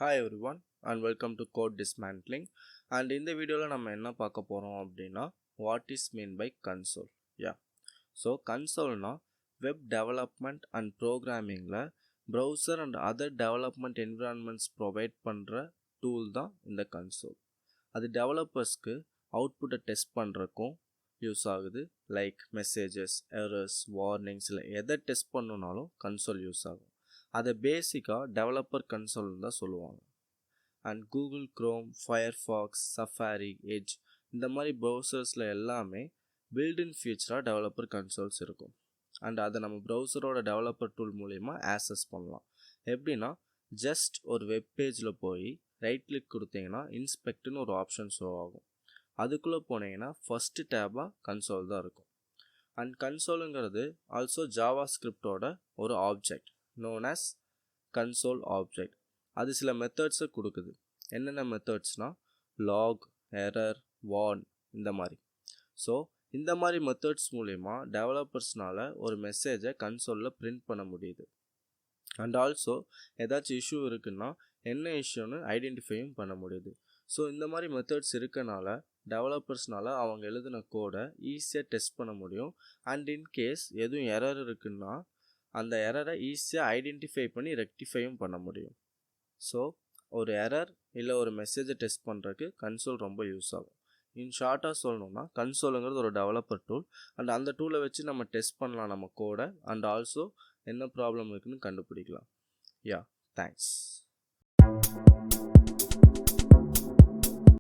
Hi everyone and welcome to Code Dismantling. And in the video நம்ம என்ன பார்க்க போறோம் அப்படின்னா what is mean by console. So consoleனா web development and programmingல browser and other development environments provide பண்ற tool தான் இந்த console. அது developersக்கு output test பண்றதுக்கும் யூஸ் ஆகுது. லைக் மெசேஜஸ், எரர்ஸ், வார்னிங்ஸ் இல்லை எதை டெஸ்ட் பண்ணணுனாலும் கன்சோல் யூஸ் ஆகும். அதை பேசிக்காக டெவலப்பர் கன்சோல்னு தான் சொல்லுவாங்க. And Google Chrome, Firefox, safari, edge இந்த மாதிரி ப்ரௌசர்ஸில் எல்லாமே பில்டின் ஃபீச்சராக டெவலப்பர் கன்சோல்ஸ் இருக்கும். அண்ட் அதை நம்ம ப்ரௌசரோட டெவலப்பர் டூல் மூலிமா ஆக்சஸ் பண்ணலாம். எப்படின்னா ஜஸ்ட் ஒரு வெப் பேஜில் போய் ரைட் கிளிக் கொடுத்தீங்கன்னா இன்ஸ்பெக்ட்னு ஒரு ஆப்ஷன் ஷோ ஆகும். அதுக்குள்ளே போனீங்கன்னா ஃபஸ்ட்டு டேபாக கன்சோல் தான் இருக்கும். அண்ட் கன்சோலுங்கிறது ஆல்சோ ஜாவாஸ்கிரிப்டோட ஒரு object known as console object. அது சில மெத்தட்ஸை கொடுக்குது. என்னென்ன மெத்தட்ஸ்னால் log, error, warn இந்த மாதிரி. ஸோ இந்த மாதிரி மெத்தட்ஸ் மூலிமா டெவலப்பர்ஸ்னால் ஒரு மெசேஜை கன்சோலில் பிரிண்ட் பண்ண முடியுது. அண்ட் ஆல்சோ ஏதாச்சும் இஷ்யூ இருக்குன்னா என்ன இஷ்யூன்னு ஐடென்டிஃபையும் பண்ண முடியுது. ஸோ இந்த மாதிரி மெத்தட்ஸ் இருக்கனால டெவலப்பர்ஸ்னால் அவங்க எழுதின கோடை ஈஸியாக டெஸ்ட் பண்ண முடியும். அண்ட் இன்கேஸ் எதுவும் எரர் இருக்குன்னா அந்த எரரை ஈஸியாக ஐடென்டிஃபை பண்ணி ரெக்டிஃபையும் பண்ண முடியும். ஸோ ஒரு எரர் இல்லை ஒரு மெசேஜை டெஸ்ட் பண்ணுறதுக்கு கன்சோல் ரொம்ப யூஸ் ஆகும். இன் ஷார்ட்டாக சொல்லணும்னா கன்சோலுங்கிறது ஒரு டெவலப்பர் டூல். அண்ட் அந்த டூலை வச்சு நம்ம டெஸ்ட் பண்ணலாம் நம்ம கோடை. அண்ட் ஆல்சோ என்ன ப்ராப்ளம் இருக்குன்னு கண்டுபிடிக்கலாம். தேங்க்ஸ்.